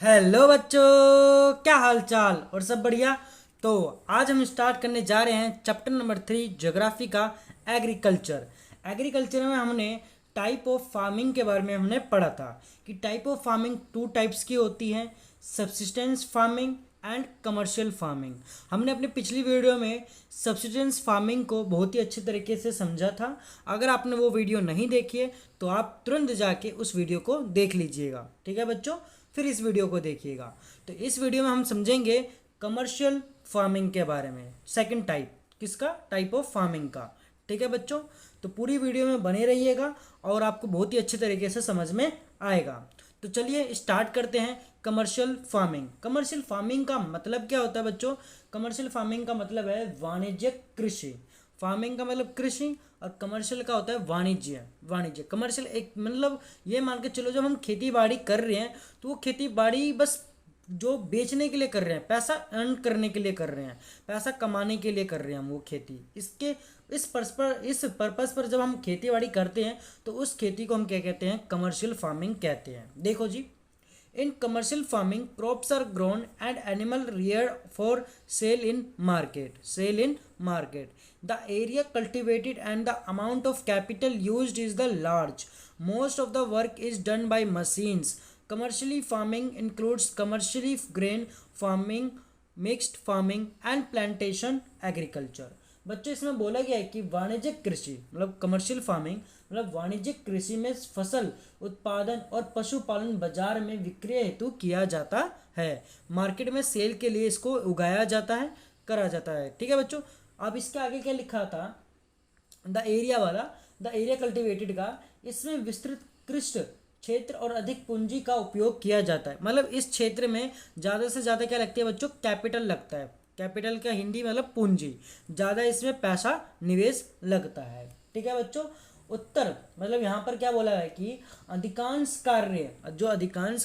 Hello बच्चों, क्या हाल चाल और सब बढ़िया। तो आज हम स्टार्ट करने जा रहे हैं चैप्टर नंबर 3 ज्योग्राफी का एग्रीकल्चर। एग्रीकल्चर में हमने टाइप ऑफ फार्मिंग के बारे में हमने पढ़ा था कि type of farming two types की होती हैं, subsistence farming and commercial farming. हमने अपनी पिछली वीडियो में सब्सिस्टेंस फार्मिंग को बहुत ही अच्छे तरीके से समझा था। अगर आपने वो वीडियो नहीं देखी है तो आप तुरंत जाके उस वीडियो को देख लीजिएगा, ठीक है बच्चों। फिर इस वीडियो को देखिएगा। तो इस वीडियो में हम समझेंगे कमर्शियल फार्मिंग के बारे में, सेकंड टाइप, किसका, टाइप ऑफ फार्मिंग का। ठीक है बच्चों, तो पूरी वीडियो में बने रहिएगा और आपको बहुत ही अच्छे तरीके से समझ में आएगा। तो चलिए स्टार्ट करते हैं कमर्शियल फार्मिंग। कमर्शियल फार्मिंग का मतलब क्या होता है बच्चों? कमर्शियल फार्मिंग का मतलब है वाणिज्यिक कृषि। फार्मिंग का मतलब कृषि और कमर्शियल का होता है वाणिज्य। वाणिज्य कमर्शियल एक मतलब ये मान के चलो, जब हम खेती बाड़ी कर रहे हैं तो वो खेती बाड़ी बस जो बेचने के लिए कर रहे हैं, पैसा अर्न करने के लिए कर रहे हैं, पैसा कमाने के लिए कर रहे हैं हम वो खेती। इसके इस पर्पस पर जब हम खेती बाड़ी करते हैं तो उस खेती को हम क्या कहते हैं? कमर्शियल फार्मिंग कहते हैं। देखो जी, in commercial farming, crops are grown and animal reared for sale in market. Sale in market. The area cultivated and the amount of capital used is the large. Most of the work is done by machines. Commercially farming includes commercially grain farming, mixed farming and plantation agriculture. बच्चों इसमें बोला गया है कि वाणिज्यिक कृषि मतलब commercial farming मतलब वाणिज्यिक कृषि में फसल उत्पादन और पशुपालन बाजार में विक्रय हेतु किया जाता है। मार्केट में सेल के लिए इसको उगाया जाता है, करा जाता है। ठीक है बच्चों। अब इसके आगे क्या लिखा था? द एरिया वाला, द एरिया कल्टिवेटेड का, इसमें विस्तृत कृषि क्षेत्र और अधिक पूंजी का उपयोग किया जाता है। मतलब इस क्षेत्र में ज़्यादा से ज़्यादा क्या लगती है बच्चों? कैपिटल लगता है। कैपिटल का हिंदी मतलब पूंजी, ज़्यादा इसमें पैसा निवेश लगता है। ठीक है बच्चों। उत्तर मतलब यहाँ पर क्या बोला है कि अधिकांश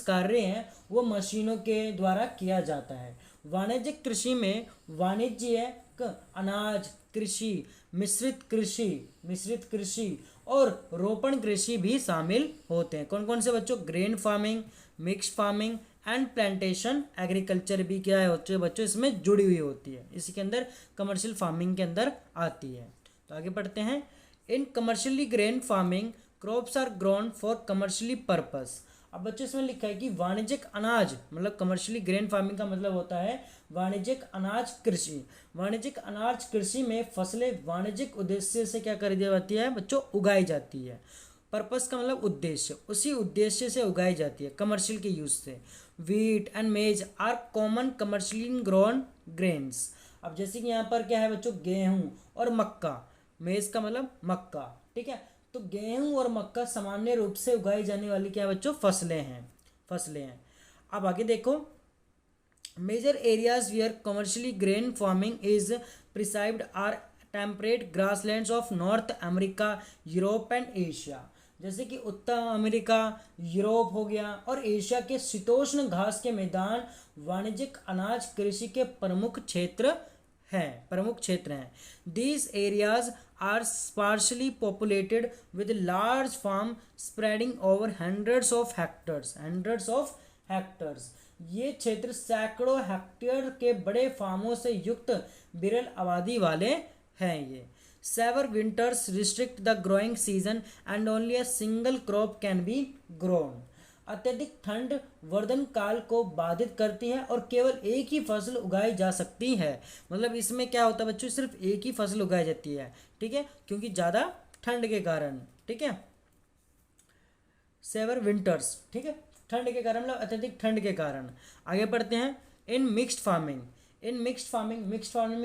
कार्य हैं वो मशीनों के द्वारा किया जाता है। वाणिज्यिक कृषि में वाणिज्यिक अनाज कृषि, मिश्रित कृषि और रोपण कृषि भी शामिल होते हैं। कौन कौन से बच्चों? Grain farming, mix farming and plantation agriculture भी क्या है बच्चों इसमें जुड़ी हुई होती है। इसके अंदर कमर्शियल फार्मिंग के अंदर आती है। तो आगे पढ़ते हैं। In commercially grain farming crops are grown for commercially purpose. अब बच्चों इसमें लिखा है कि वाणिज्यिक अनाज मतलब कमर्शियली ग्रेन फार्मिंग का मतलब होता है वाणिज्यिक अनाज कृषि। वाणिज्यिक अनाज कृषि में फसलें वाणिज्यिक उद्देश्य से क्या कर दी जाती है बच्चों? उगाई जाती है। पर्पस का मतलब उद्देश्य, उसी उद्देश्य से उगाई जाती है कमर्शियल के यूज से। Wheat and maize are common commercially grown grains. अब जैसे कि यहाँ पर क्या है बच्चों? गेहूं और मक्का। मेज का मतलब मक्का, ठीक है। तो गेहूं और मक्का सामान्य रूप से उगाई जाने वाली क्या है बच्चों? फसलें हैं। अब आगे देखो। Major areas where commercially grain farming is prescribed are temperate grasslands of North America, Europe and Asia. जैसे कि उत्तर अमेरिका, यूरोप हो गया और एशिया के शीतोष्ण घास के मैदान वाणिज्यिक अनाज कृषि के प्रमुख क्षेत्र हैं। These areas are sparsely populated with large farm spreading over hundreds of hectares। ये क्षेत्र सैकड़ों हेक्टेयर के बड़े फार्मों से युक्त विरल आबादी वाले हैं। ये severe winters restrict the growing season and only a single crop can be grown. अत्यधिक ठंड वर्धन काल को बाधित करती है और केवल एक ही फसल उगाई जा सकती है। मतलब इसमें क्या होता है बच्चों? सिर्फ एक ही फसल उगाई जाती है, ठीक है, क्योंकि ज़्यादा ठंड के कारण। ठीक है, सेवर विंटर्स, ठीक है, ठंड के कारण मतलब अत्यधिक ठंड के कारण। आगे बढ़ते हैं। मिक्स्ड फार्मिंग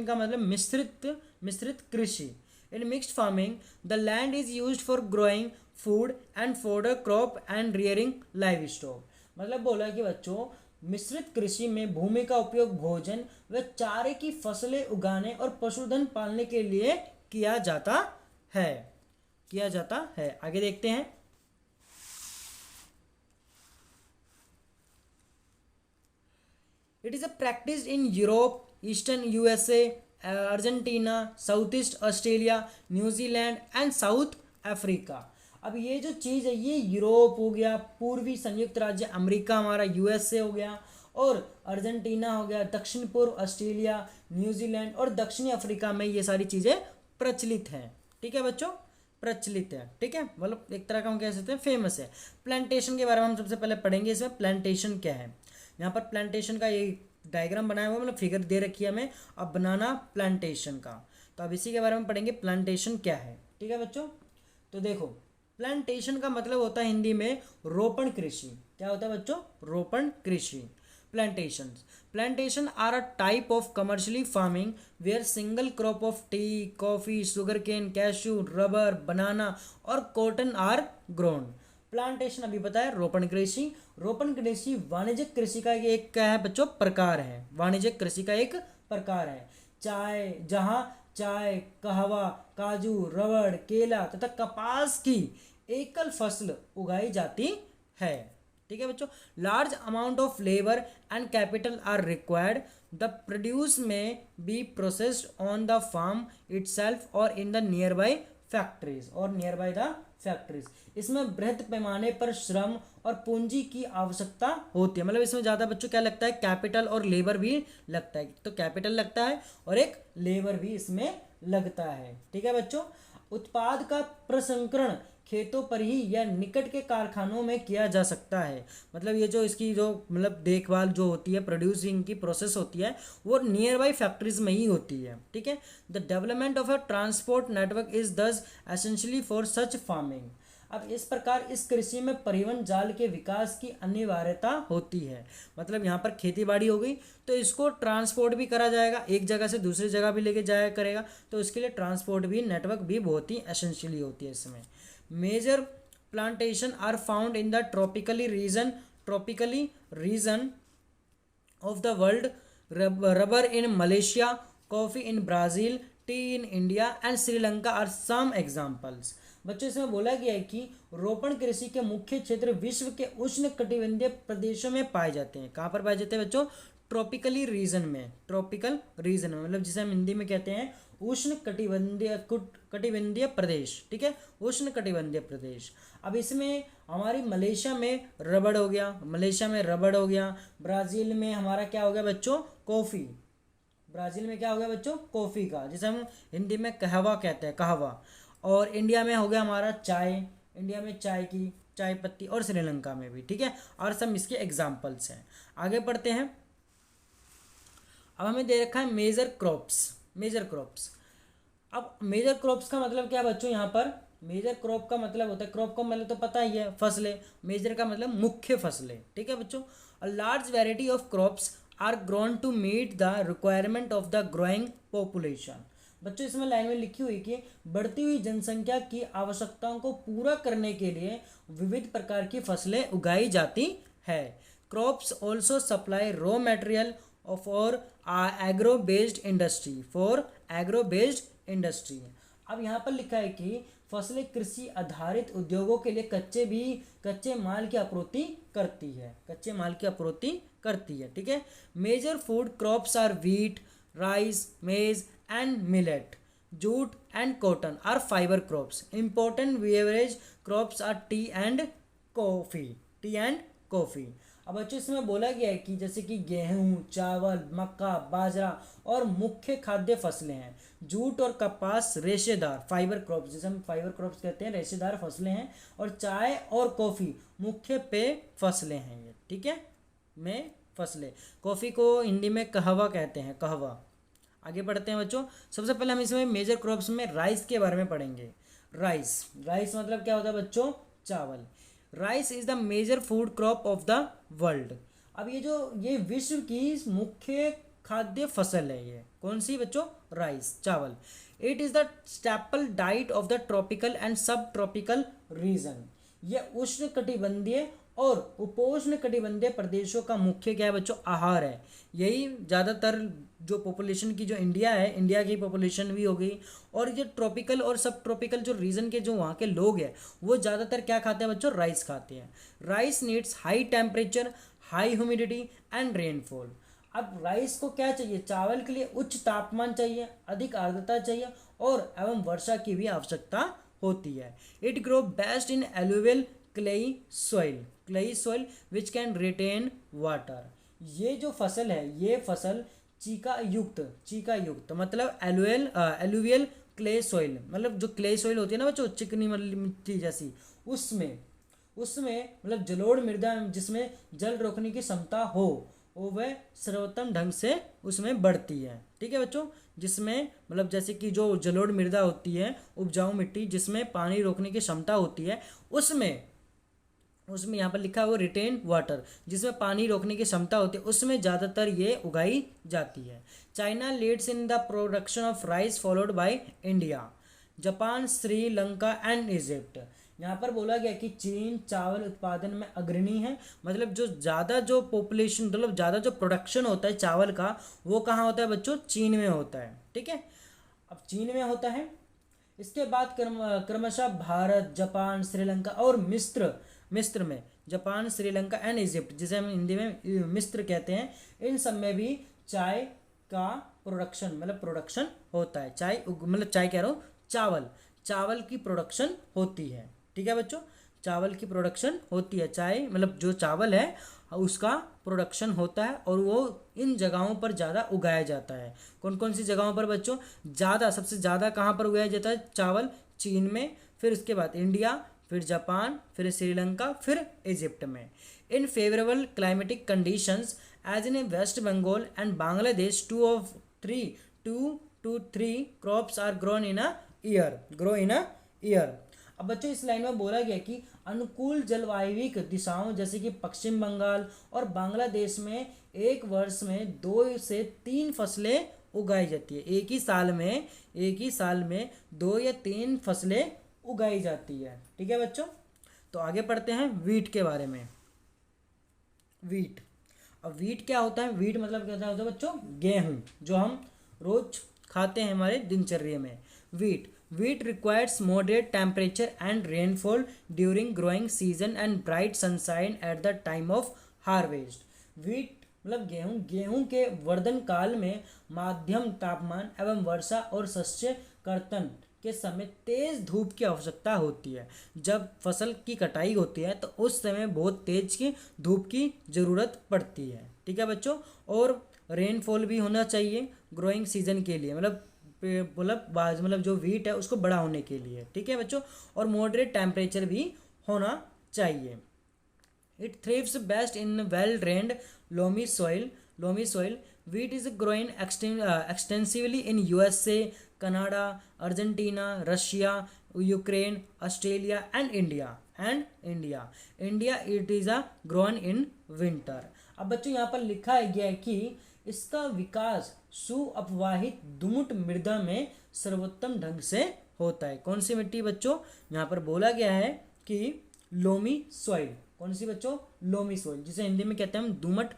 का मतलब मिश्रित कृषि। In mixed farming the land is used for growing food and fodder crop and rearing live stock. मतलब बोला कि बच्चों मिश्रित कृषि में भूमि का उपयोग भोजन व चारे की फसलें उगाने और पशुधन पालने के लिए है किया जाता है। आगे देखते हैं। It is a practice in Europe, Eastern USA, Argentina, Southeast Australia, New Zealand and South Africa। अब ये जो चीज़ है ये यूरोप हो गया, पूर्वी संयुक्त राज्य अमेरिका हमारा यूएसए हो गया, और अर्जेंटीना हो गया, दक्षिण पूर्व ऑस्ट्रेलिया, न्यूजीलैंड और दक्षिणी अफ्रीका में ये सारी चीज़ें प्रचलित हैं। ठीक है बच्चों, प्रचलित है। ठीक है, मतलब एक तरह का हम कह सकते हैं फेमस है। प्लांटेशन के बारे में हम सबसे पहले पढ़ेंगे। इसमें प्लांटेशन क्या है, यहाँ पर प्लांटेशन का ये डायग्राम बनाया हुआ, मतलब फिगर दे रखी है हमें अब बनाना प्लांटेशन का। तो अब इसी के बारे में पढ़ेंगे प्लांटेशन क्या है। ठीक है बच्चों, तो देखो प्लांटेशन का मतलब होता है हिंदी में रोपण कृषि। क्या होता है बच्चों, रोपण कृषि। Plantation are a type of commercially farming where single crop of tea, coffee, sugarcane, cashew, rubber, banana और cotton are grown. प्लांटेशन अभी बताया रोपण कृषि। रोपण कृषि वाणिज्यिक कृषि का एक क्या है बच्चों, प्रकार है। वाणिज्यिक कृषि का एक प्रकार है। जहाँ चाय, कहवा, काजू, रबड़, केला तथा कपास की एकल फसल उगाई जाती है। ठीक है बच्चों, large amount of labour and capital are required. The produce may be processed on the farm itself और in the nearby factories और नियर बाई द फैक्ट्रीज। इसमें बृहद पैमाने पर श्रम और पूंजी की आवश्यकता होती है। मतलब इसमें ज़्यादा बच्चों क्या लगता है, कैपिटल और लेबर भी लगता है। तो कैपिटल लगता है और एक लेबर भी इसमें लगता है। ठीक है बच्चों, उत्पाद का प्रसंस्करण खेतों पर ही या निकट के कारखानों में किया जा सकता है। मतलब ये जो इसकी जो मतलब देखभाल जो होती है, प्रोड्यूसिंग की प्रोसेस होती है, वो नियर बाई फैक्ट्रीज में ही होती है। ठीक है, the development of a transport network is दस एसेंशियली फॉर सच फार्मिंग। अब इस प्रकार इस कृषि में परिवहन जाल के विकास की अनिवार्यता होती है। मतलब यहाँ पर खेती बाड़ी हो गई तो इसको ट्रांसपोर्ट भी करा जाएगा, एक जगह से दूसरी जगह भी लेके जाया करेगा, तो इसके लिए ट्रांसपोर्ट भी नेटवर्क भी बहुत ही एसेंशियली होती है इसमें। Major plantation are found in the tropically region of the world. Rubber in Malaysia, coffee in Brazil, tea in India and Sri Lanka are some examples. बच्चों इसमें बोला गया है कि रोपण कृषि के मुख्य क्षेत्र विश्व के उष्ण कटिबंधीय प्रदेशों में पाए जाते हैं। कहाँ पर पाए जाते हैं बच्चों, ट्रॉपिकली रीजन में। ट्रॉपिकल रीजन में मतलब जिसे हम हिंदी में कहते हैं उष्ण कटिबंधीय प्रदेश। ठीक है, उष्ण कटिबंधीय प्रदेश। अब इसमें हमारी मलेशिया में रबड़ हो गया, मलेशिया में रबड़ हो गया। ब्राज़ील में हमारा क्या हो गया बच्चों, कॉफ़ी। ब्राज़ील में क्या हो गया बच्चों, कॉफ़ी का, जिसे हम हिंदी में कहवा कहते हैं, कहवा। और इंडिया में हो गया हमारा चाय, इंडिया में चाय की चाय पत्ती, और श्रीलंका में भी। ठीक है, और सब इसके एग्जाम्पल्स हैं। आगे पढ़ते हैं। अब हमें दे रखा है मेजर क्रॉप्स। मेजर क्रॉप्स, अब मेजर क्रॉप्स का मतलब क्या बच्चों, यहाँ पर मेजर क्रॉप का मतलब होता है, क्रॉप का मतलब तो पता ही है फसलें, मेजर का मतलब मुख्य फसलें। ठीक है बच्चों, a large variety of crops are grown to meet the requirement of the growing population. बच्चों इसमें लाइन में लिखी हुई कि बढ़ती हुई जनसंख्या की आवश्यकताओं को पूरा करने के लिए विविध प्रकार की फसलें उगाई जाती है। Crops also supply raw material for agro based industry, for agro based industry. अब यहाँ पर लिखा है कि फसलें कृषि आधारित उद्योगों के लिए कच्चे माल की आपूर्ति करती है, कच्चे माल की आपूर्ति करती है। ठीक है, major food crops are wheat, rice, maize and millet, jute and cotton are fibre crops. Important beverage crops are tea and coffee, tea and coffee. अब बच्चों इसमें बोला गया है कि जैसे कि गेहूं, चावल, मक्का, बाजरा और मुख्य खाद्य फसलें हैं। जूट और कपास रेशेदार फाइबर क्रॉप्स, जैसे हम फाइबर क्रॉप्स कहते हैं, रेशेदार फसलें हैं। और चाय और कॉफ़ी मुख्य पेय फसलें हैं ये। ठीक है, में फसलें। कॉफ़ी को हिंदी में कहवा कहते हैं, कहवा। आगे बढ़ते हैं बच्चों। सबसे पहले हम इसमें मेजर क्रॉप्स में राइस के बारे में पढ़ेंगे। राइस, राइस मतलब क्या होता है बच्चों, चावल। Rice is the major food crop of the world. अब ये विश्व की मुख्य खाद्य फसल है। ये कौन सी बच्चों, राइस, चावल। It is the staple diet of the tropical and सब ट्रॉपिकल रीजन। यह उष्ण कटिबंधीय और उपोष्ण कटिबंधीय प्रदेशों का मुख्य क्या है बच्चों, आहार है। यही ज़्यादातर जो पॉपुलेशन की जो इंडिया है, इंडिया की पॉपुलेशन भी हो गई। और ये ट्रॉपिकल और सब ट्रॉपिकल जो रीजन के जो वहाँ के लोग हैं वो ज़्यादातर क्या खाते हैं बच्चों, राइस खाते हैं। Rice needs high temperature, high humidity and rainfall. अब राइस को क्या चाहिए, चावल के लिए उच्च तापमान चाहिए, अधिक आर्द्रता चाहिए और एवं वर्षा की भी आवश्यकता होती है। It grow best in alluvial clayey soil which can retain water. ये जो फसल है, ये फसल चीका युक्त मतलब एलुवियल क्ले सॉइल, मतलब जो क्ले सॉइल होती है ना बच्चों, चिकनी मिट्टी जैसी, उसमें उसमें मतलब जलोढ़ मृदा जिसमें जल रोकने की क्षमता हो, वो वह सर्वोत्तम ढंग से उसमें बढ़ती है। ठीक है बच्चों, जिसमें मतलब जैसे कि जो जलोढ़ मृदा होती है, उपजाऊ मिट्टी जिसमें पानी रोकने की क्षमता होती है, उसमें उसमें यहाँ पर लिखा है वो रिटेन वाटर, जिसमें पानी रोकने की क्षमता होती है, उसमें ज़्यादातर ये उगाई जाती है। China leads in the production of rice followed by India, Japan, Sri Lanka and Egypt. यहाँ पर बोला गया कि चीन चावल उत्पादन में अग्रणी है, मतलब जो ज़्यादा जो पॉपुलेशन मतलब ज़्यादा जो प्रोडक्शन होता है चावल का, वो कहाँ होता है बच्चों, चीन में होता है। ठीक है, अब चीन में होता है। इसके बाद क्रमशः भारत, जापान, श्रीलंका और मिस्र में, जापान, श्रीलंका एंड इजिप्ट, जिसे हम हिंदी में मिस्र कहते हैं, इन सब में भी चाय का प्रोडक्शन होता है। मतलब चाय कह रहा हूँ, चावल की प्रोडक्शन होती है। ठीक है बच्चों, चावल की प्रोडक्शन होती है, चाय मतलब जो चावल है उसका प्रोडक्शन होता है, और वो इन जगहों पर ज़्यादा उगाया जाता है। कौन कौन सी जगहों पर बच्चों, सबसे ज़्यादा कहाँ पर उगाया जाता है चावल, चीन में, फिर उसके बाद इंडिया, फिर जापान, फिर श्रीलंका, फिर इजिप्ट में। In favourable climatic conditions as in West Bengal and Bangladesh, 2 to 3 crops are grow in a year. अब बच्चों इस लाइन में बोला गया कि अनुकूल जलवायु दिशाओं जैसे कि पश्चिम बंगाल और बांग्लादेश में एक वर्ष में 2 से 3 फसलें उगाई जाती है। एक ही साल में 2 या 3 फसलें उगाई जाती है। ठीक है बच्चों, तो आगे पढ़ते हैं वीट के बारे में। वीट, अब वीट क्या होता है, वीट मतलब क्या होता है बच्चों, गेहूं, जो हम रोज खाते हैं हमारे दिनचर्या में। Wheat requires moderate temperature and rainfall during growing season and bright sunshine at the time of harvest. Wheat मतलब गेहूं के वर्धन काल में माध्यम तापमान एवं वर्षा और शस्य कर्तन के समय तेज धूप की आवश्यकता होती है। जब फसल की कटाई होती है तो उस समय बहुत तेज की धूप की जरूरत पड़ती है। ठीक है बच्चों, और रेनफॉल भी होना चाहिए ग्रोइंग सीजन के लिए, मतलब जो वीट है उसको बड़ा होने के लिए। ठीक है बच्चों, और मॉडरेट टेम्परेचर भी होना चाहिए। It thrives best in well drained loamy soil. Wheat is growing extensively in USA, Canada, Argentina, Russia, Ukraine, Australia and India. It is a grown in winter. अब बच्चों यहाँ पर लिखा गया है कि इसका विकास सुअपवाहित दुमुट मृदा में सर्वोत्तम ढंग से होता है। कौन सी मिट्टी बच्चों, यहाँ पर बोला गया है कि लोमी सॉइल। कौन सी बच्चों, लोमी सॉइल, जिसे हिंदी में कहते हैं हम दुमट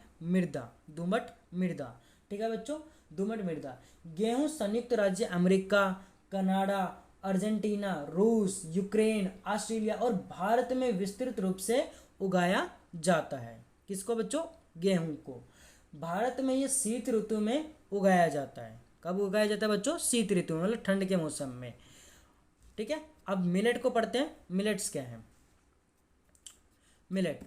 मृदा। ठीक है बच्चों, दुमट मृदा। गेहूं संयुक्त राज्य अमेरिका, कनाडा, अर्जेंटीना, रूस, यूक्रेन, ऑस्ट्रेलिया और भारत में विस्तृत रूप से उगाया जाता है। किसको बच्चों, गेहूं को। भारत में ये शीत ऋतु में उगाया जाता है। कब उगाया जाता है बच्चों, शीत ऋतु में, मतलब ठंड के मौसम में। ठीक है, अब मिलेट को पढ़ते हैं। मिलेट्स क्या है, मिलेट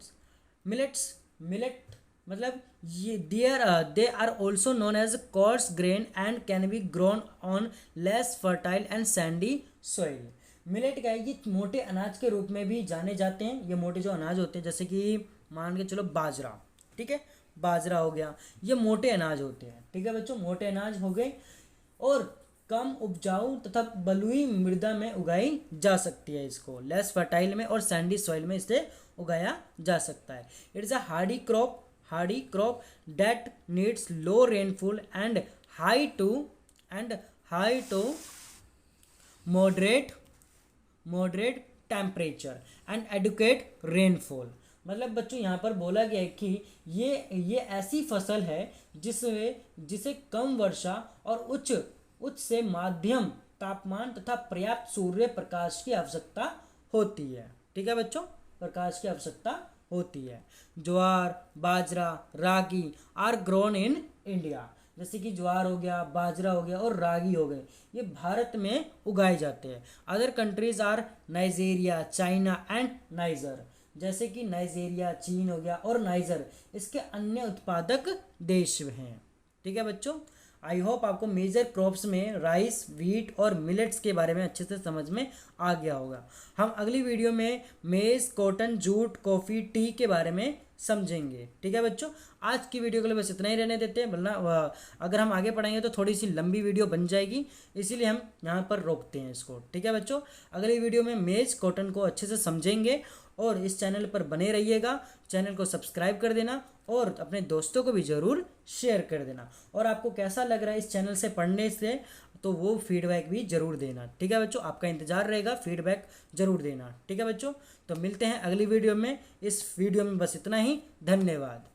मतलब ये they are also known as coarse grain and can be grown on less fertile and sandy soil. Millet क्या है, ये मोटे अनाज के रूप में भी जाने जाते हैं। ये मोटे जो अनाज होते हैं, जैसे कि मान के चलो बाजरा, ठीक है, बाजरा हो गया, ये मोटे अनाज होते हैं। ठीक है बच्चों, मोटे अनाज हो गए, और कम उपजाऊ तथा बलुई मृदा में उगाई जा सकती है। इसको लेस फर्टाइल में और सैंडी सॉइल में इसे उगाया जा सकता है। It is a hardy crop that needs low rainfall and high to moderate temperature and adequate rainfall. मतलब बच्चों यहाँ पर बोला गया है कि ये ऐसी फसल है जिसे कम वर्षा और उच्च से माध्यम तापमान तथा पर्याप्त सूर्य प्रकाश की आवश्यकता होती है। ठीक है बच्चों, प्रकाश की आवश्यकता होती है। ज्वार, बाजरा, रागी आर ग्रोन इन इंडिया। जैसे कि ज्वार हो गया, बाजरा हो गया और रागी हो गए, ये भारत में उगाए जाते हैं। Other countries are Nigeria, China and Niger. जैसे कि नाइजीरिया, चीन हो गया और नाइजर इसके अन्य उत्पादक देश हैं। ठीक है बच्चों, आई होप आपको मेजर क्रॉप्स में राइस, व्हीट और मिलेट्स के बारे में अच्छे से समझ में आ गया होगा। हम अगली वीडियो में मेज, कॉटन, जूट, कॉफ़ी, टी के बारे में समझेंगे। ठीक है बच्चों, आज की वीडियो के लिए बस इतना ही रहने देते हैं, वरना अगर हम आगे पढ़ाएंगे तो थोड़ी सी लंबी वीडियो बन जाएगी, इसीलिए हम यहाँ पर रोकते हैं इसको। ठीक है बच्चों, अगली वीडियो में मेज, कॉटन को अच्छे से समझेंगे और इस चैनल पर बने रहिएगा। चैनल को सब्सक्राइब कर देना और अपने दोस्तों को भी ज़रूर शेयर कर देना। और आपको कैसा लग रहा है इस चैनल से पढ़ने से, तो वो फीडबैक भी ज़रूर देना। ठीक है बच्चों, आपका इंतज़ार रहेगा, फीडबैक ज़रूर देना। ठीक है बच्चों, तो मिलते हैं अगली वीडियो में। इस वीडियो में बस इतना ही, धन्यवाद।